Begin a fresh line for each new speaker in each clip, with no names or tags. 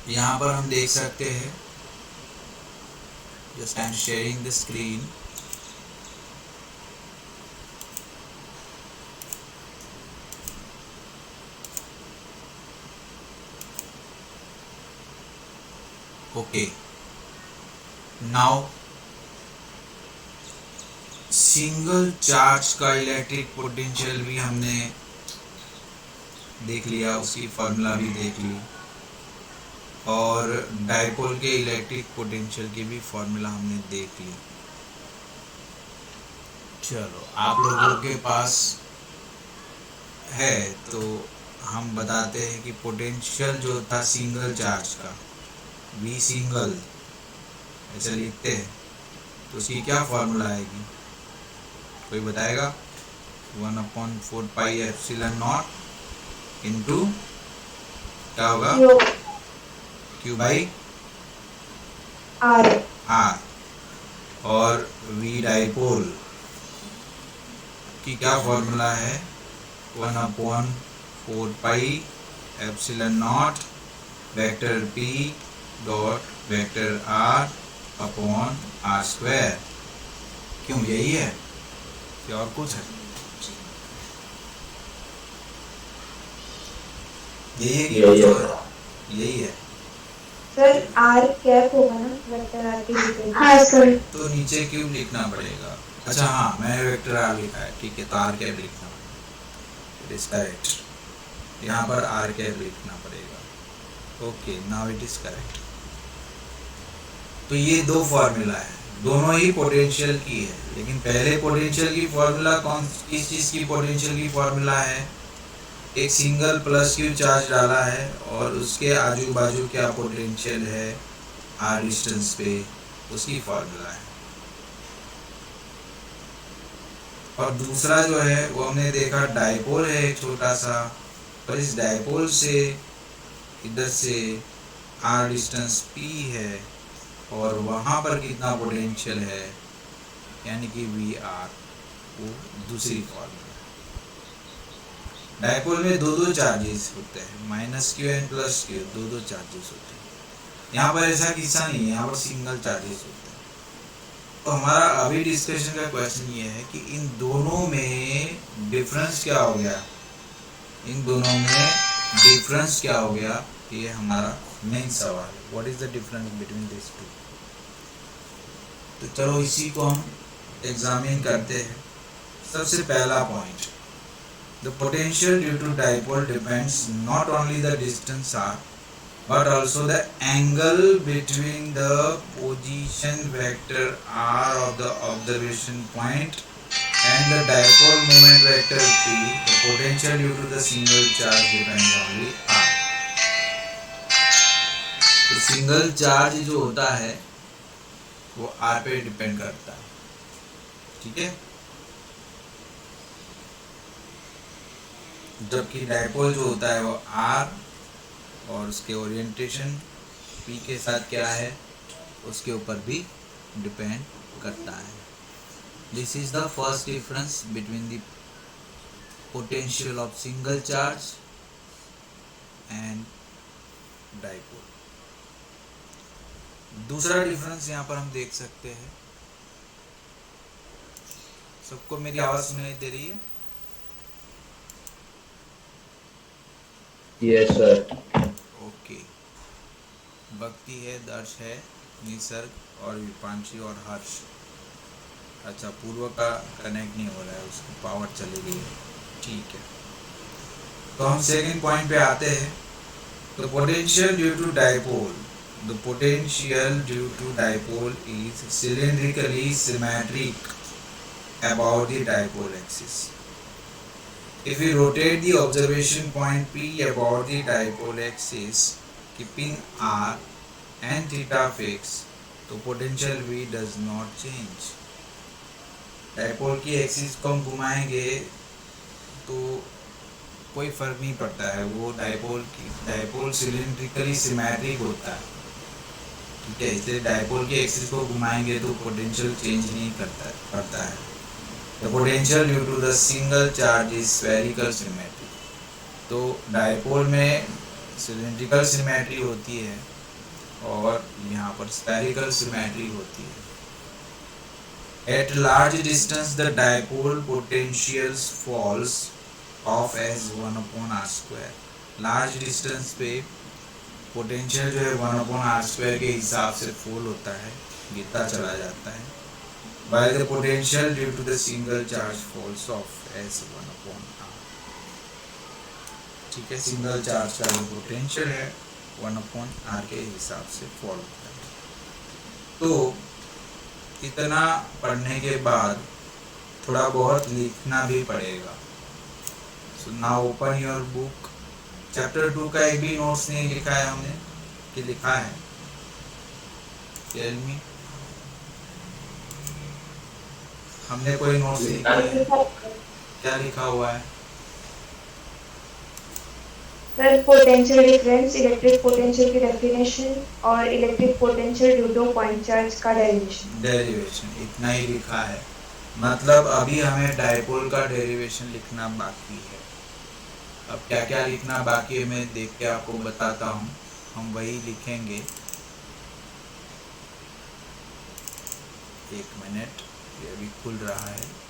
यहाँ पर हम देख सकते हैं, just I am sharing the screen. Okay, now single charge का इलेक्ट्रिक पोटेंशियल भी हमने देख लिया, उसकी फॉर्मूला भी देख ली, और डायपोल के इलेक्ट्रिक पोटेंशियल की भी फॉर्मूला हमने देख ली। चलो, आप लोगों के पास है तो हम बताते हैं कि पोटेंशियल जो था सिंगल चार्ज का, V सिंगल ऐसे लिखते हैं, तो उसकी क्या फॉर्मूला आएगी, कोई बताएगा? 1/4 पाई एप्सिलॉन नॉट इंटू क्या होगा, Q बाई R, और V डाइपोल की क्या फॉर्मूला है, 1/4 pi epsilon not vector P dot vector R upon R square. क्यों, यही है या और कुछ है? यही है कि कुछ और? यही है
सर। आर कैप होगा ना वेक्टर आर के नीचे? हाँ सर।
तो नीचे क्यूब लिखना पड़ेगा। अच्छा हाँ, मैंने वेक्टर आर लिखा है, ठीक है, तो आर कैप लिखना पड़ेगा। इट इज करेक्ट, यहाँ पर आर कैप लिखना पड़ेगा। Okay, now it is correct. तो ये दो फॉर्मूला है, दोनों ही पोटेंशियल की है, लेकिन पहले पोटेंशियल की फॉर्मूला किस चीज़ की पोटेंशियल की फॉर्मूला है? एक सिंगल प्लस क्यू चार्ज डाला है और उसके आजू बाजू क्या पोटेंशियल है आर डिस्टेंस पे, उसकी फॉर्मूला है। और दूसरा जो है वो हमने देखा डाइपोल है एक छोटा सा, और इस डाइपोल से इधर से आर डिस्टेंस P है, और वहाँ पर कितना पोटेंशियल है यानी कि VR, वो दूसरी फॉर्मूला। डाइपोल में दो चार्जेस होते हैं, -Q एंड +Q, दो चार्जेस होते हैं। यहाँ पर ऐसा किस्सा नहीं है, यहाँ पर सिंगल चार्जेस होते हैं। तो हमारा अभी डिस्कशन का क्वेश्चन ये है कि इन दोनों में डिफरेंस क्या हो गया, इन दोनों में डिफरेंस क्या हो गया, ये हमारा मेन सवाल है। What is the difference between this two? तो चलो इसी को हम एग्जामिन करते हैं। सबसे पहला point, the potential due to dipole depends not only the distance r but also the angle between the position vector r of the observation point and the dipole moment vector p. The potential due to the single charge depends only r. तो single charge जो होता है वो r पे depend करता है, ठीक है, जबकि डाइपोल जो होता है वो R और उसके ओरिएंटेशन P के साथ क्या है उसके ऊपर भी डिपेंड करता है। This is the first difference between the potential of single charge and dipole. दूसरा डिफरेंस यहाँ पर हम देख सकते हैं। सबको मेरी आवाज सुनाई दे रही है?
Yes sir.
ओके। भक्ति है, दर्श है, निसर्ग और विपांशी और हर्ष। अच्छा, पूर्व का कनेक्ट नहीं हो रहा है, उसकी पावर चली गई है, ठीक है। तो हम सेकंड पॉइंट पे आते हैं। The potential due to dipole, the potential due to dipole is cylindrically symmetric about the dipole axis. If we rotate the observation point P about the dipole axis, keeping R and theta fixed, तो potential V does not change. Dipole की axis को हम घुमाएंगे तो कोई फर्क नहीं पड़ता है, वो डाइपोल सिलिंड्रिकली सिमेट्रिक होता है, ठीक है, इसलिए डाइपोल की एक्सिस को घुमाएंगे तो पोटेंशियल चेंज नहीं पड़ता है। The potential due to the single charge is spherical symmetry. तो डाइपोल में सिलिंड्रिकल सिमेट्री होती है और यहाँ पर स्फेरिकल सिमेट्री होती है। At large distance the dipole potentials falls off as 1 upon r square। Large distance पे पोटेंशियल जो है 1 upon r square के हिसाब से फॉल होता है, गिरता चला जाता है। while the potential due to the single charge falls off as 1 upon r। ठीक है, सिंगल चार्ज का जो पोटेंशियल है 1 upon r के हिसाब से फॉल होता है। तो इतना पढ़ने के बाद थोड़ा बहुत लिखना भी पड़ेगा। So now open your book. Chapter 2 का एक भी नोट्स नहीं लिखा है हमने कि लिखा है? Tell me. हमने कोई नोट्स लिखा है? क्या लिखा हुआ है?
Sir potential difference, electric potential की डेफिनेशन और electric potential due to point charge का
डेरिवेशन इतना ही लिखा है। मतलब अभी हमें डायपोल का डेरिवेशन लिखना बाकी है। अब क्या क्या लिखना बाकी है मैं देख के आपको बताता हूँ, हम वही लिखेंगे। एक मिनट, ये अभी खुल रहा है।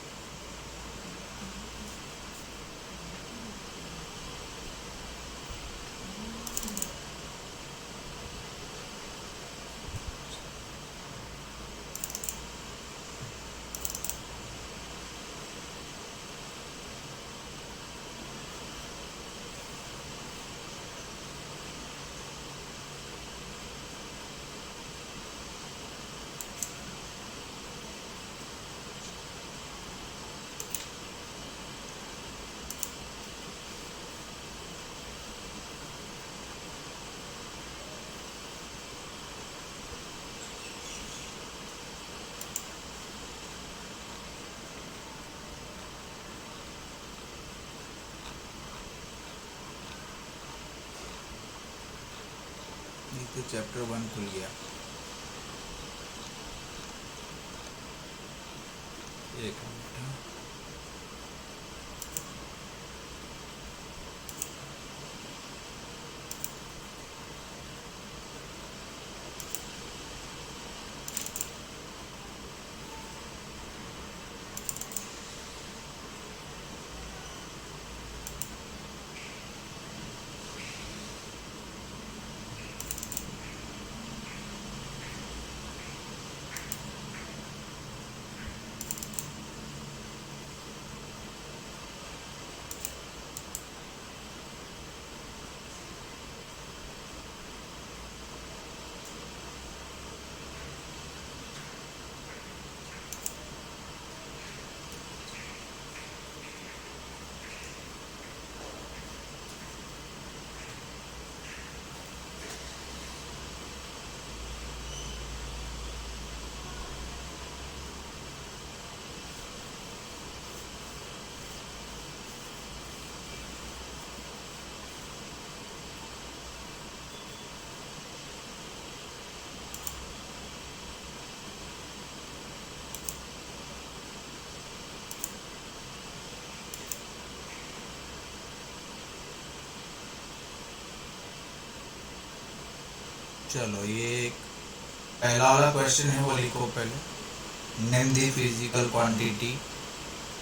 तो चैप्टर 1 खुल गया। एक मिनट। चलो ये एक पहला वाला क्वेश्चन है, वो लिखो पहले। Name the physical quantity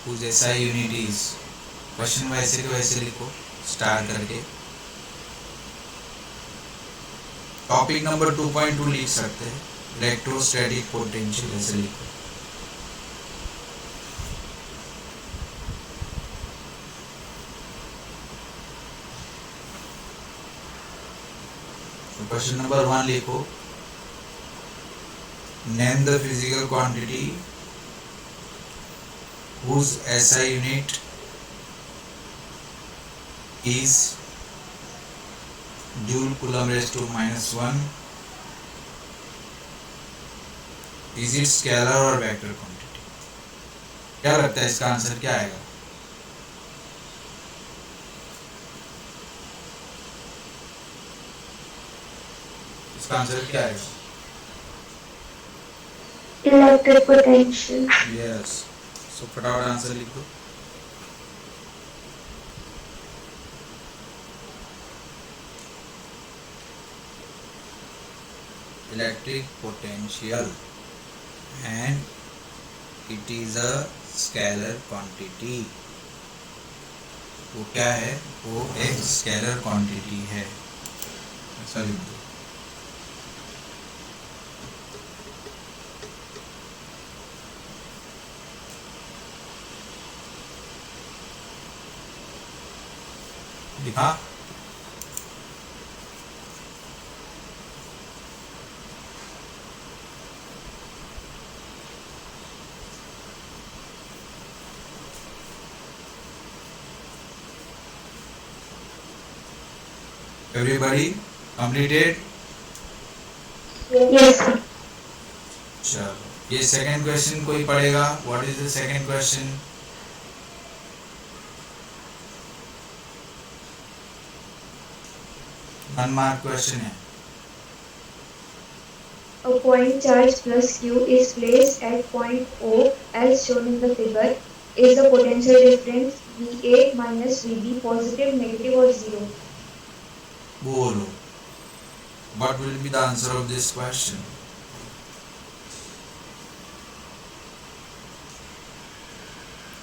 whose SI unit is. Question वैसे के वैसे लिखो स्टार्ट करके। टॉपिक नंबर 2.2 लिख सकते हैं, इलेक्ट्रोस्टैटिक पोटेंशियल, ऐसे लिखो। क्वेश्चन नंबर 1 लिखो, name the physical quantity whose SI unit is joule coulomb raised to -1। is it scalar और वेक्टर क्वांटिटी? क्या लगता है इसका आंसर क्या आएगा? इसका आंसर क्या आएगा?
Electric potential.
यस, सो फटाफट आंसर लिख दो। electric potential and it is a scalar quantity. वो क्या है? वो एक स्केलर क्वांटिटी है, ऐसा लिख दो। लिखा? Everybody completed?
Yes, sir.
चलो, ये सेकंड क्वेश्चन कोई पढ़ेगा? What is the second question? One mark question है।
A point charge plus Q is placed at point O as shown in the figure. Is the potential difference VA minus VB positive, negative or zero?
बोलो, what will be the answer of this question?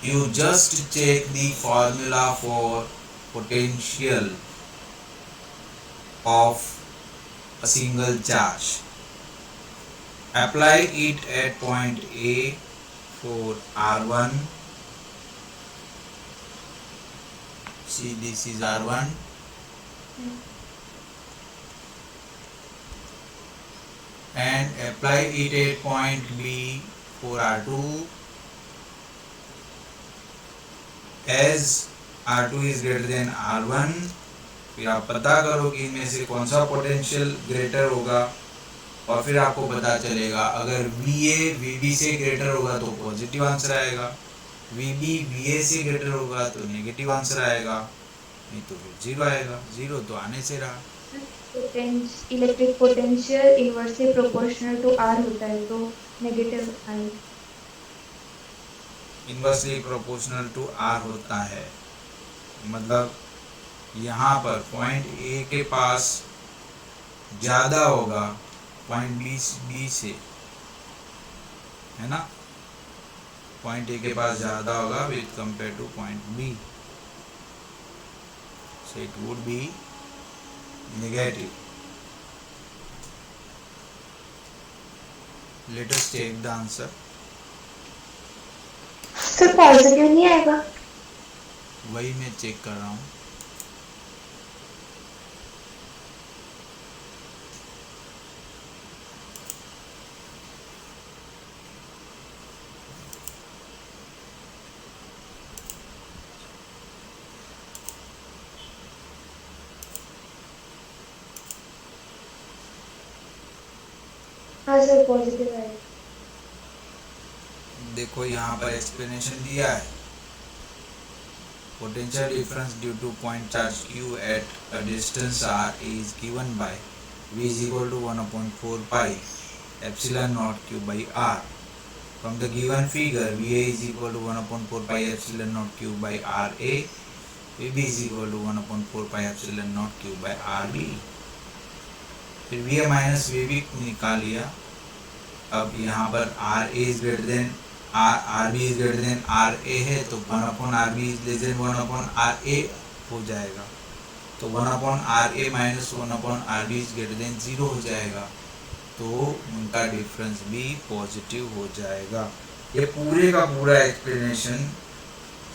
You just check the formula for potential of a single charge. Apply it at point A for R1. See, this is R1. And apply it at point B for R2. As R2 is greater than R1, फिर आप पता करो कि इनमें से कौन सा potential greater होगा, और फिर आपको पता चलेगा अगर VA VB से ग्रेटर होगा तो पॉजिटिव आंसर आएगा, VB VA से ग्रेटर होगा तो नेगेटिव आंसर आएगा, नहीं तो फिर जीरो आएगा। जीरो तो आने से रहा।
Electric potential inversely proportional to R होता है, तो नेगेटिव आएगा।
इनवर्सली प्रोपोर्शनल टू R होता है, मतलब यहाँ पर पॉइंट A के पास ज़्यादा होगा पॉइंट B से, है ना? पॉइंट A के पास ज़्यादा होगा with compare two point B, so it would be negative. Let us check the answer.
Sir positive नहीं आएगा?
वही मैं चेक कर रहा हूँ।
हाँ सर पॉजिटिव आएगा।
देखो यहाँ पर एक्सप्लेनेशन दिया है, potential difference due to point charge Q at a distance r is given by V is equal to 1/4 pi epsilon naught Q by r. From the given figure, VA is equal to 1/4 pi epsilon naught Q by RA, VB is equal to 1/4 pi epsilon naught Q by RB. फिर VA minus VB निकाल लिया। अब यहाँ पर RA is greater than RB is greater than RA है, तो 1/RB is less than 1/RA हो जाएगा, तो 1/RA minus 1/RB is greater than 0 हो जाएगा, तो उनका डिफरेंस भी पॉजिटिव हो जाएगा। ये पूरे का पूरा एक्सप्लेनेशन।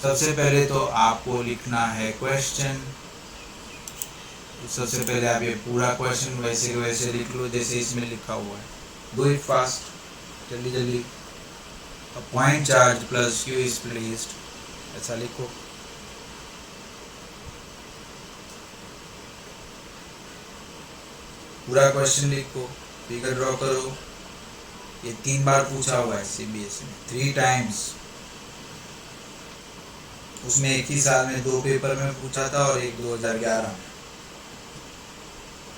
सबसे पहले तो आपको लिखना है क्वेश्चन। सबसे पहले आप ये पूरा क्वेश्चन वैसे के वैसे लिख लो जैसे इसमें लिखा हुआ है। डू इट फास्ट, जल्दी जल्दी। A point charge plus Q is placed, ऐसा लिखो। पूरा क्वेश्चन लिखो, फिगर ड्रॉ करो। ये 3 बार पूछा हुआ है CBSE में, 3 टाइम्स। उसमें एक ही साल में 2 पेपर में पूछा था और एक 2011 में,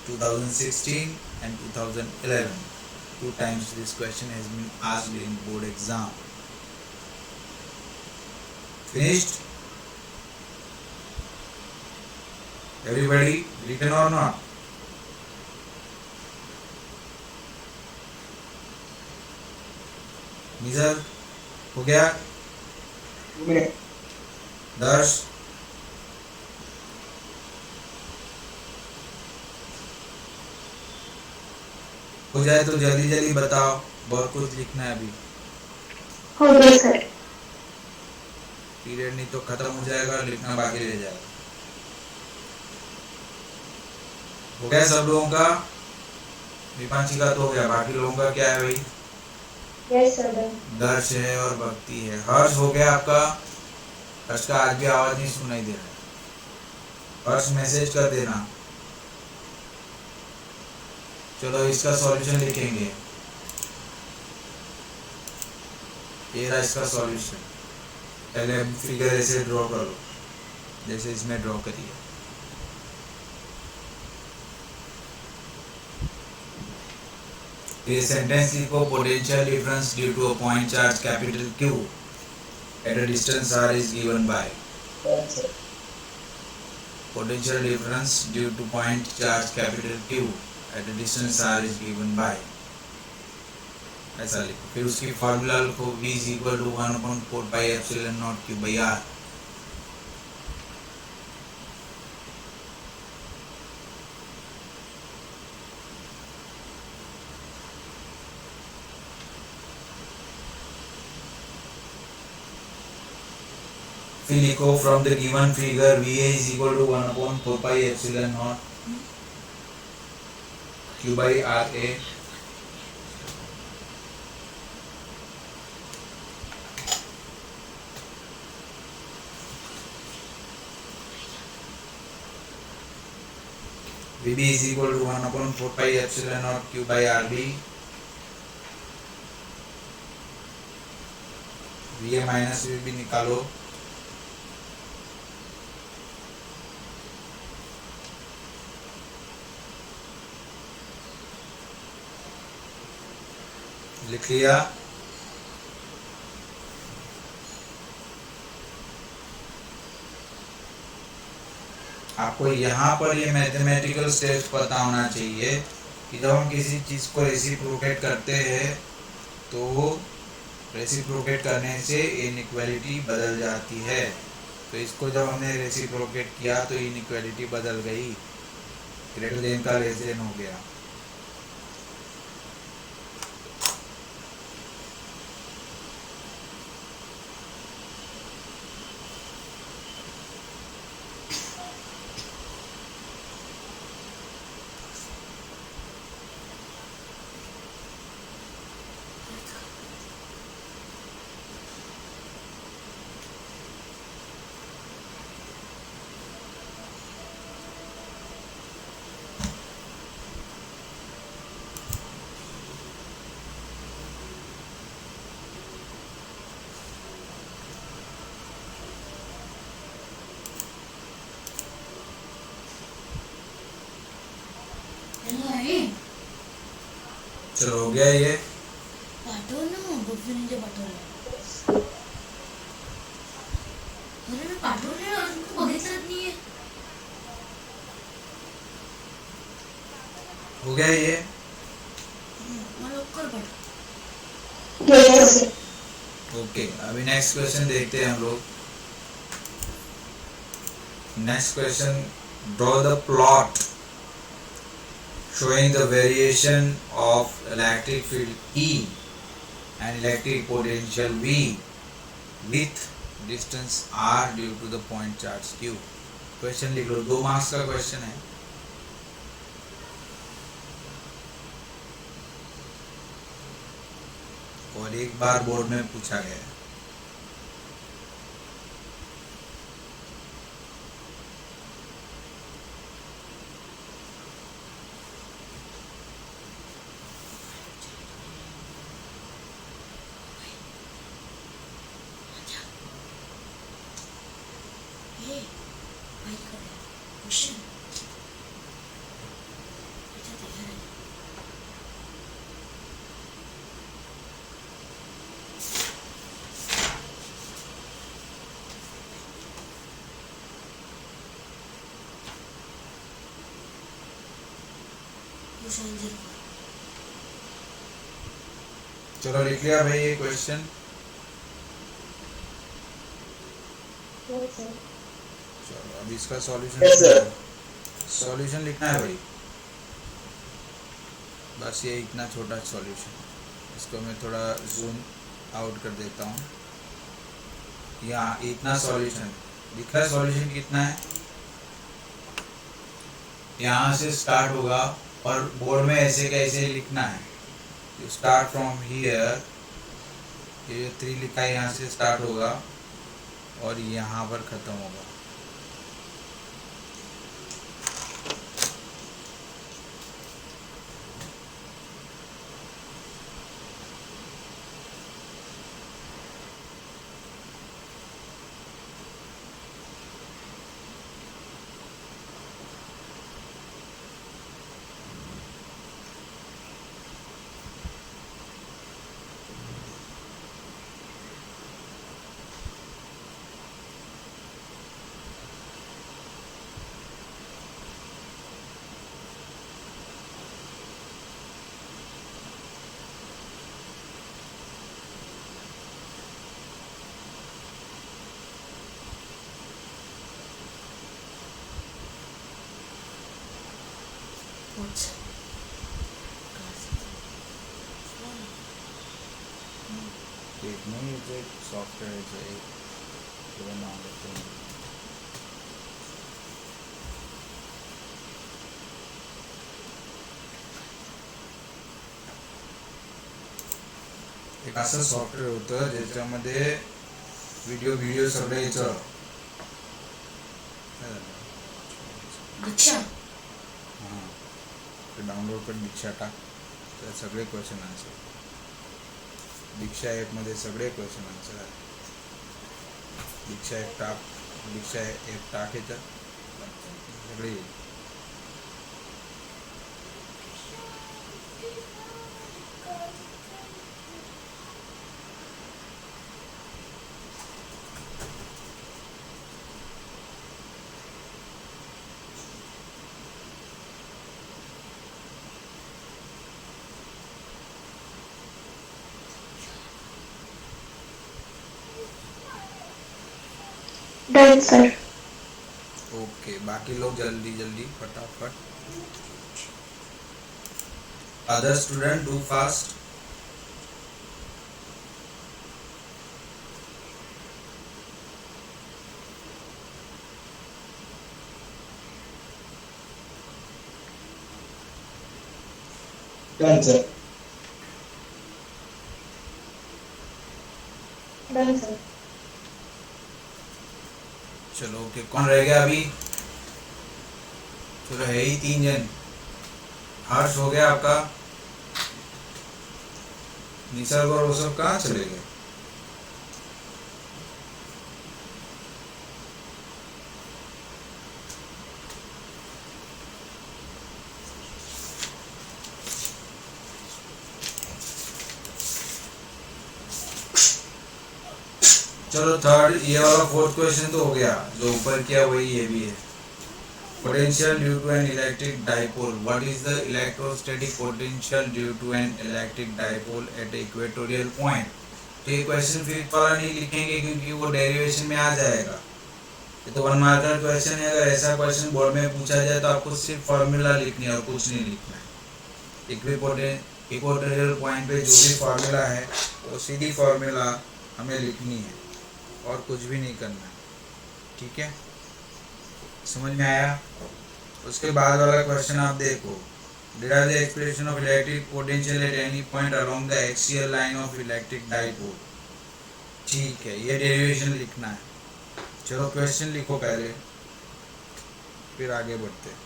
2016 and 2011. 2 times this question has been asked in board exam. Finished? Everybody written or not? Nisarga हो गया?
2 मिनट।
दर्श हो जाए तो जल्दी जल्दी बताओ, बहुत कुछ लिखना है अभी।
हो गया सर।
पीरियड नहीं तो खत्म हो जाएगा, लिखना बाकी रह जाएगा। हो गया सब लोगों का? विपांशी का तो हो गया, बाकी लोगों का क्या है भाई?
Yes sir.
दर्श है और भक्ति है। हर्ष हो गया आपका? हर्ष का आज भी आवाज नहीं सुनाई दे रहा। हर्ष मैसेज कर देना। चलो इसका सॉल्यूशन लिखेंगे। ये रहा इसका सॉल्यूशन। पहले फिगर ऐसे ड्रॉ करो जैसे इसमें ड्रॉ करिए। ये सेंटेंस लिखो, potential difference due to a point charge capital Q at a distance r is given by। Potential difference due to point charge capital Q at a distance r is given by, ऐसा लिखो। फिर उसकी formula लिखो, V is equal to 1/4 pi epsilon naught Q by R। फिर लिखो from the given figure VA is equal to 1/4 pi epsilon naught Q by RA। VB is equal to 1/4 pi epsilon naught Q by RB। VA minus VB निकालो। लिख लिया? आपको यहाँ पर ये mathematical steps पता होना चाहिए कि जब हम किसी चीज़ को रेसिप्रोकेट करते हैं तो रेसिप्रोकेट करने से इनइक्वालिटी बदल जाती है। तो इसको जब हमने रेसिप्रोकेट किया तो इनइक्वालिटी बदल गई, ग्रेटर देन का लेस देन हो गया। चलो हो गया ये?
पाठव ना बफिनीचे पाठवलं. अरे मी पाठवले अजून तू बघितलंच नाहीये.
हो गया ये?
मला लवकर पाठव.
यस।
ओके, अभी नेक्स्ट क्वेश्चन देखते हैं हम लोग। Next question, draw the plot showing the variation of electric field E and electric potential V with distance R due to the point charge Q। Question लिख लो, 2 मार्क्स का question है। और एक बार बोर्ड में पूछा गया है।
हे माहित करे क्वेश्चन याच्यात आहे. क्वेश्चन 0.
चलो लिख लिया भाई ये क्वेश्चन।
Yes, sir.
चलो अब इसका सॉल्यूशन
Yes, sir.
सॉल्यूशन लिखना है भाई, बस ये इतना छोटा सॉल्यूशन। इसको मैं थोड़ा जूम आउट कर देता हूँ। यहाँ इतना सॉल्यूशन दिख रहा है। सॉल्यूशन कितना है, यहाँ से स्टार्ट होगा और बोर्ड में ऐसे कैसे लिखना है, यू स्टार्ट फ्रॉम हियर, ये जो 3 लिखा है यहाँ से स्टार्ट होगा और यहाँ पर ख़त्म होगा।
What's
एक नहीं, ये जो एक सॉफ्टवेयर है जो एक पूरा नाम लेते हैं। एक असं सॉफ्टवेअर होतं ज्याच्यामध्ये व्हिडिओ सगळे याचं काय झालं?
दीक्षा
हां, ते डाउनलोड कर, दीक्षा टाक, तर सगळे क्वेश्चन आन्सर दीक्षा ॲपमध्ये सगळे क्वेश्चन आन्सर आहे। दीक्षा ॲप टाक याच्यात सगळे येईल।
Done, sir.
ओके, बाकी लोग जल्दी जल्दी फटाफट। Other student do fast.
Done, sir.
Done, sir.
चलो ओके, कौन रह गया अभी? चलो है ही 3 जन। हर्ष हो गया आपका, निसर्ग और वो सब कहाँ चले गए? चलो थर्ड, ये वाला 4th क्वेश्चन तो हो गया, जो ऊपर किया वही ये भी है। Potential due to an electric dipole, what is the electrostatic potential due to an electric dipole at equatorial point. तो ये क्वेश्चन फिर वाला नहीं लिखेंगे क्योंकि वो डेरिवेशन में आ जाएगा। ये तो 1 मार्कर क्वेश्चन है। अगर ऐसा क्वेश्चन बोर्ड में पूछा जाए तो आपको सिर्फ फॉर्मूला लिखनी है और कुछ नहीं लिखना है। इक्वेटोरियल पॉइंट पे जो भी फॉर्मूला है वो सीधी फॉर्मूला हमें लिखनी है और कुछ भी नहीं करना है, ठीक है? समझ में आया? उसके बाद वाला क्वेश्चन आप देखो, derive the expression of electric potential eight any point along the axial line of electric dipole. ठीक है, ये डेरिवेशन लिखना है। चलो क्वेश्चन लिखो पहले, फिर आगे बढ़ते हैं।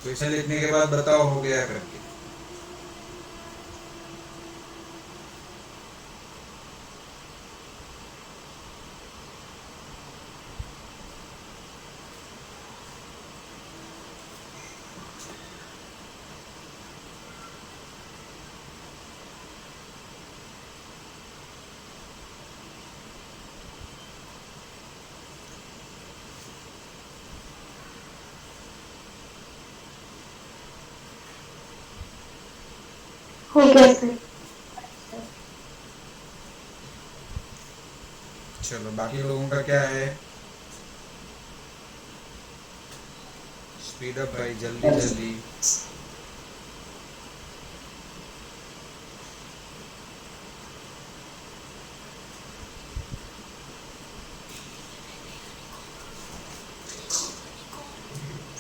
क्वेश्चन लिखने के बाद बताओ हो गया करके।
हो गया सर।
चलो बाकी लोगों का क्या है? स्पीड अप भाई, जल्दी
Done, sir.
जल्दी।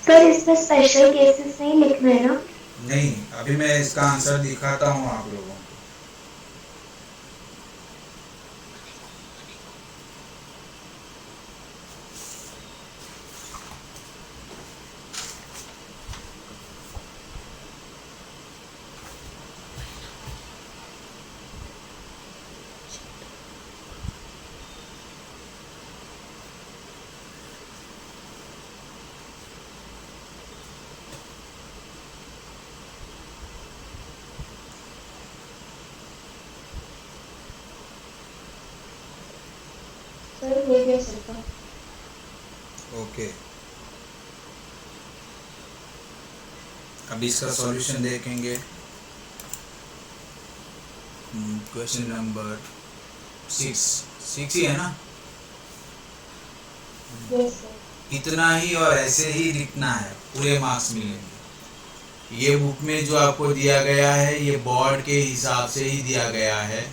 सर इसमें स्पेशल केसेस नहीं लिखना है ना?
नहीं, अभी मैं इसका आंसर दिखाता हूँ आप लोगों को।
सर हो गया सर का।
ओके, अभी इसका सॉल्यूशन देखेंगे। क्वेश्चन नंबर 6 ही है ना?
Yes sir.
इतना ही और ऐसे ही लिखना है, पूरे मार्क्स मिलेंगे। ये बुक में जो आपको दिया गया है ये बोर्ड के हिसाब से ही दिया गया है।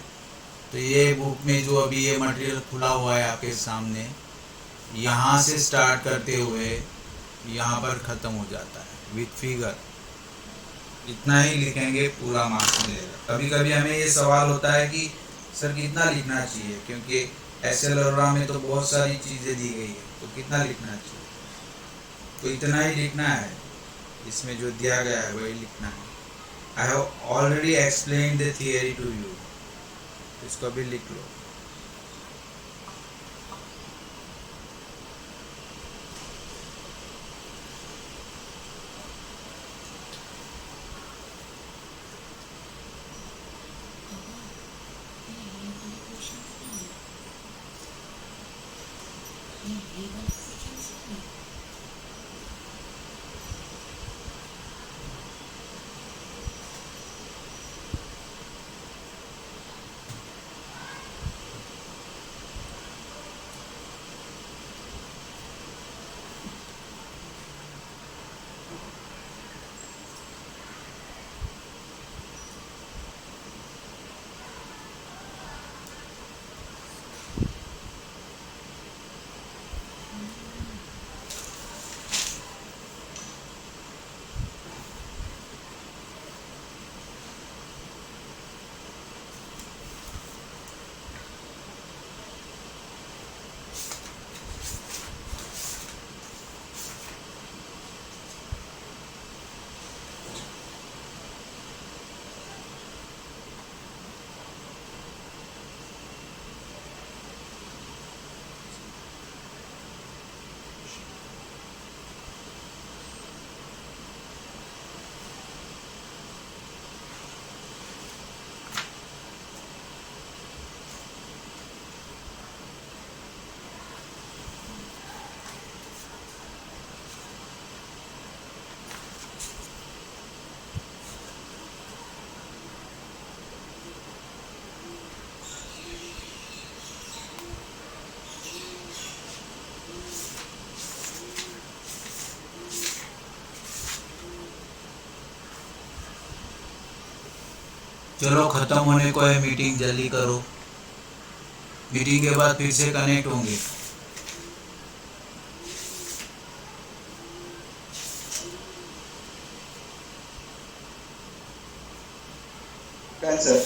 तो ये बुक में जो अभी ये मटेरियल खुला हुआ है आपके सामने, यहाँ से स्टार्ट करते हुए यहाँ पर ख़त्म हो जाता है विथ फिगर। इतना ही लिखेंगे, पूरा मार्क्स मिलेगा। कभी कभी हमें ये सवाल होता है कि सर कितना लिखना चाहिए, क्योंकि एसएल और में तो बहुत सारी चीज़ें दी गई है, तो कितना लिखना चाहिए? तो इतना ही लिखना है, इसमें जो दिया गया है वही लिखना है। I have already explain the theory to you, इसको भी लिख लो। चलो ख़त्म होने को है मीटिंग, जल्दी करो। मीटिंग के बाद फिर से कनेक्ट होंगे।
Done, sir.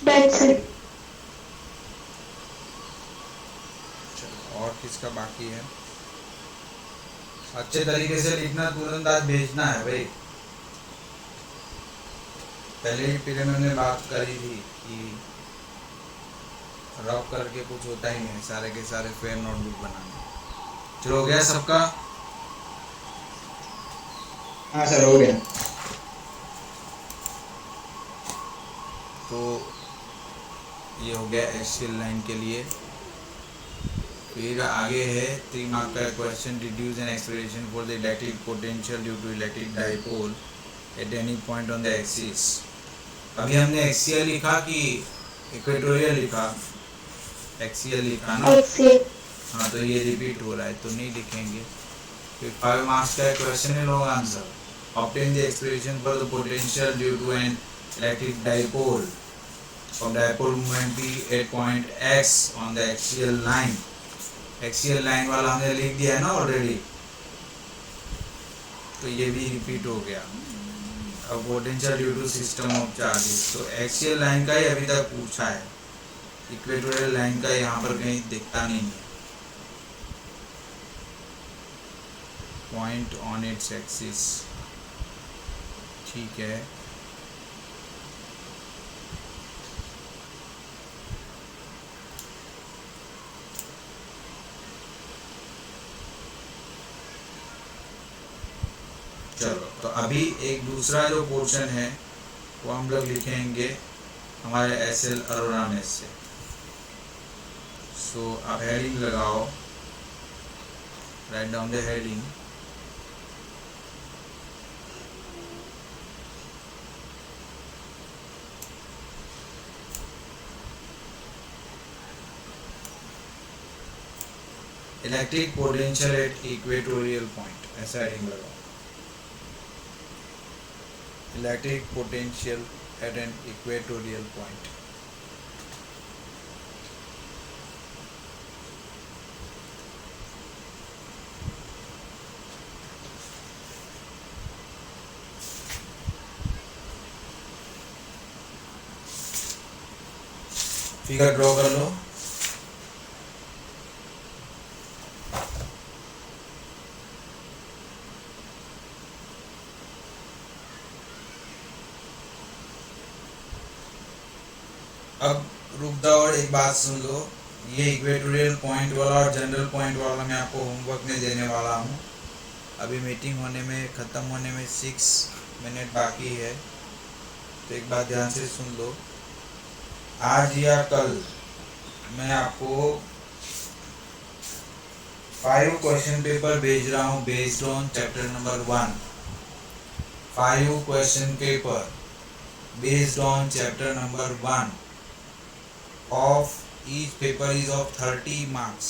Done sir.
चलो, और किसका बाकी है? अच्छे तरीके से लिखना, तुरंत आज भेजना है भाई। पहले ही पीरियड में हमने बात करी थी कि रफ करके कुछ होता ही नहीं, सारे के सारे फेयर नोटबुक बनाना। चलो हो गया सबका?
हाँ सर, हो गया।
तो ये हो गया एक्सियल लाइन के लिए। फिर आगे है 3 मार्क का question, deduce an expression for the electric potential due to electric dipole at any point on the axis. अभी हमने एक्सियल लिखा कि इक्वेटोरियल लिखा? एक्सियल लिखा ना?
एक्सेल।
हाँ, तो ये रिपीट हो रहा है तो नहीं लिखेंगे। फिर 5 मार्क्स का क्वेश्चन है, long answer. Obtain the expression for the potential due to an electric dipole of dipole moment P at point X on the axial line। Axial line वाला हमने लिख दिया है ना ऑलरेडी, तो ये भी रिपीट हो गया। अब potential due to system of charges, तो एक्सियल लाइन का ही अभी तक पूछा है, इक्वेटोरियल लाइन का यहाँ पर कहीं दिखता नहीं है। पॉइंट ऑन इट्स एक्सिस, ठीक है। चलो, तो अभी एक दूसरा जो पोर्शन है वो हम लोग लिखेंगे हमारे एसएल अरोरा में से। सो अब हेडिंग लगाओ, write down the heading. Electric potential at equatorial point, ऐसा हेडिंग लगाओ। Electric potential at an equatorial point. Figure draw कर लो। अब रुक जाओ और एक बात सुन लो, ये इक्वेटोरियल पॉइंट वाला और जनरल पॉइंट वाला मैं आपको होमवर्क में देने वाला हूँ। अभी मीटिंग होने में, ख़त्म होने में 6 मिनट बाकी है, तो एक बात ध्यान से सुन लो। आज या कल मैं आपको 5 क्वेश्चन पेपर भेज रहा हूँ based on chapter number 1। 5 question paper based on chapter number 1 of each paper is of 30 marks.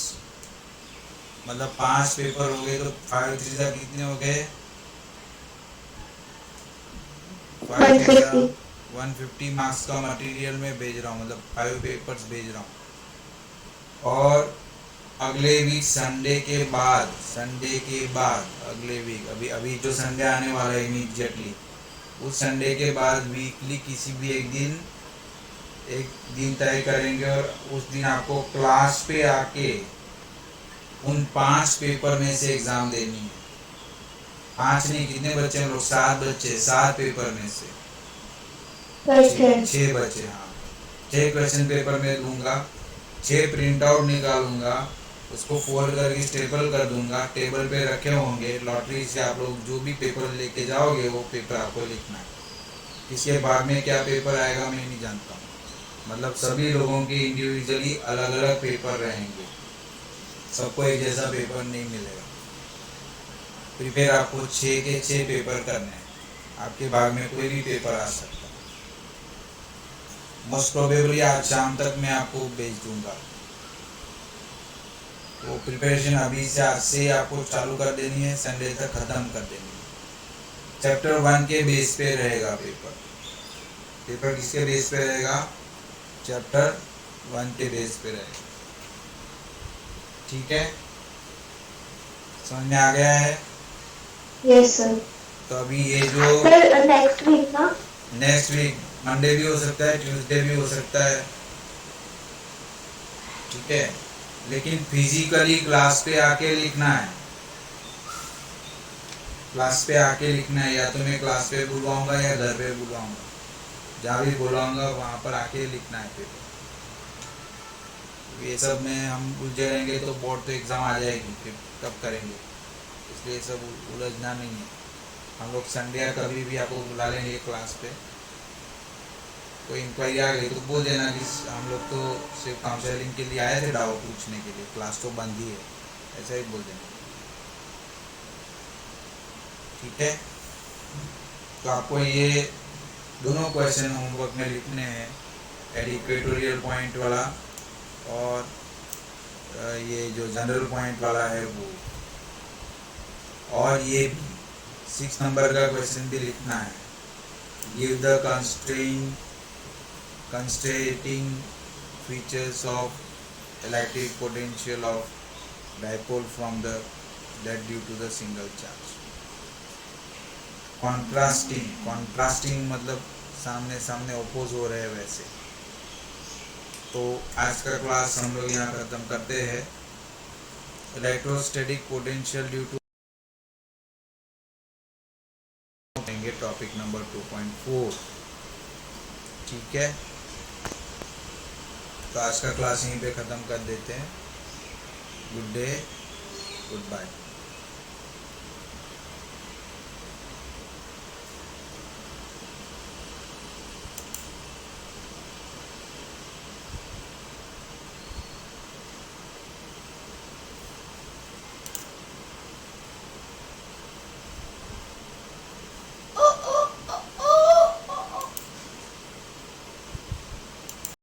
मतलब 5 पेपर हो गए तो 5 3 जा कितने हो गए? 150 मार्क्स का मटेरियल में भेज रहा हूँ, मतलब 5 पेपर्स भेज रहा हूँ। और अगले वीक संडे के बाद अगले वीक, अभी जो संडे आने वाला है इमीडिएटली, उस संडे के बाद वीकली किसी भी एक दिन तय करेंगे और उस दिन आपको क्लास पे आके उन 5 पेपर में से एग्जाम देनी है। 5 नहीं, कितने बच्चे हम लोग? 7 बच्चे, 7 पेपर में से 6 बच्चे। हाँ, 6 क्वेश्चन पेपर में दूंगा, 6 प्रिंट आउट निकालूंगा, उसको फोल्ड करके स्टेपल कर दूंगा, टेबल पे रखे होंगे। लॉटरी से आप लोग जो भी पेपर लेके जाओगे वो पेपर आपको लिखना है। किसके बाद में क्या पेपर आएगा मैं नहीं जानता हूँ, मतलब सभी लोगों के इंडिविजुअली अलग अलग पेपर रहेंगे, सबको एक जैसा पेपर नहीं मिलेगा। प्रिपेयर आपको 6 के 6 पेपर करने हैं, आपके भाग में कोई भी पेपर आ सकता है। मोस्ट प्रोबेबली आज शाम तक मैं आपको भेज दूंगा। वो प्रिपरेशन अभी से, आज से आपको चालू कर देनी है, संडे तक खत्म कर देनी है। चैप्टर 1 के बेस पे रहेगा पेपर किसके बेस पे रहेगा? चैप्टर 1 के बेस पे रहेगा। ठीक है, समझ में आ गया है?
Yes sir.
तो अभी ये जो
सर नेक्स्ट वीक
मंडे भी हो सकता है, ट्यूसडे भी हो सकता है, ठीक है, लेकिन फिजिकली क्लास पे आके लिखना है। क्लास पे आके लिखना है, या तो मैं क्लास पे बुलवाऊंगा या घर पे बुलवाऊंगा, जहाँ भी बुलाऊंगा वहाँ पर आके लिखना है पेपर। ये सब में हम उलझे रहेंगे तो बोर्ड तो एग्ज़ाम आ जाएगी, फिर कब करेंगे, इसलिए सब उलझना नहीं है। हम लोग संडे या कभी भी आपको बुला लेंगे क्लास पे, कोई इंक्वायरी आ गई तो बोल देना कि हम लोग तो सिर्फ काउंसलिंग के लिए आए थे, डाउट पूछने के लिए, क्लास तो बंद ही है, ऐसा ही बोल देना। ठीक है, तो आपको ये दोनों क्वेश्चन होमवर्क में लिखने हैं, एडिक्वेटोरियल पॉइंट वाला और ये जो जनरल पॉइंट वाला है वो, और ये 6 नंबर का क्वेश्चन भी लिखना है। Give the constrainting features of electric potential of dipole from the that due to the single charge। Contrasting मतलब सामने सामने ओपोज हो रहे हैं वैसे। तो आज का क्लास हम लोग यहाँ खत्म करते हैं। Electrostatic potential due to topic number 2.4। ठीक है, तो आज का क्लास यहीं पे ख़त्म कर देते हैं। Good day, good bye.